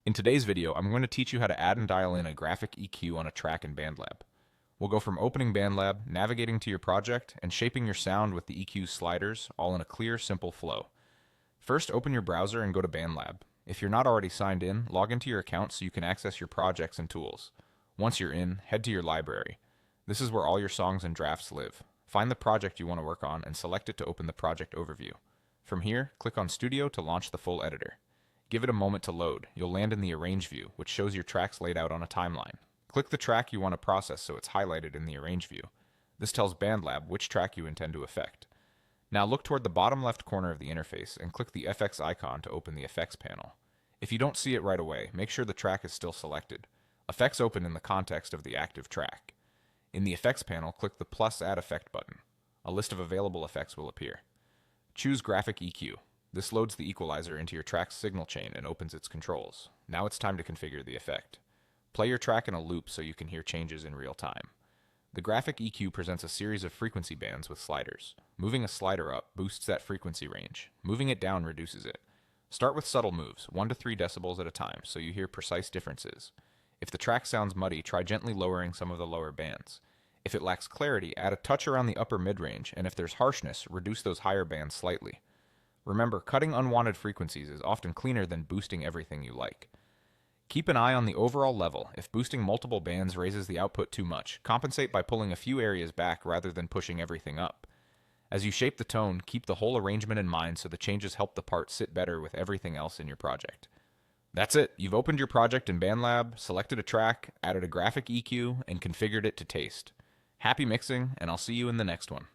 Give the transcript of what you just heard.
In today's video, I'm going to teach you how to add and dial in a graphic EQ on a track in BandLab. We'll go from opening BandLab, navigating to your project, and shaping your sound with the EQ sliders, all in a clear, simple flow. First, open your browser and go to BandLab. If you're not already signed in, log into your account so you can access your projects and tools. Once you're in, head to your library. This is where all your songs and drafts live. Find the project you want to work on and select it to open the project overview. From here, click on Studio to launch the full editor. Give it a moment to load. You'll land in the Arrange view, which shows your tracks laid out on a timeline. Click the track you want to process so it's highlighted in the Arrange view. This tells BandLab which track you intend to affect. Now look toward the bottom left corner of the interface and click the FX icon to open the Effects panel. If you don't see it right away, make sure the track is still selected. Effects open in the context of the active track. In the Effects panel, click the plus Add Effect button. A list of available effects will appear. Choose Graphic EQ. This loads the equalizer into your track's signal chain and opens its controls. Now it's time to configure the effect. Play your track in a loop so you can hear changes in real time. The graphic EQ presents a series of frequency bands with sliders. Moving a slider up boosts that frequency range. Moving it down reduces it. Start with subtle moves, 1 to 3 decibels at a time, so you hear precise differences. If the track sounds muddy, try gently lowering some of the lower bands. If it lacks clarity, add a touch around the upper mid-range, and if there's harshness, reduce those higher bands slightly. Remember, cutting unwanted frequencies is often cleaner than boosting everything you like. Keep an eye on the overall level. If boosting multiple bands raises the output too much, compensate by pulling a few areas back rather than pushing everything up. As you shape the tone, keep the whole arrangement in mind so the changes help the part sit better with everything else in your project. That's it. You've opened your project in BandLab, selected a track, added a graphic EQ, and configured it to taste. Happy mixing, and I'll see you in the next one.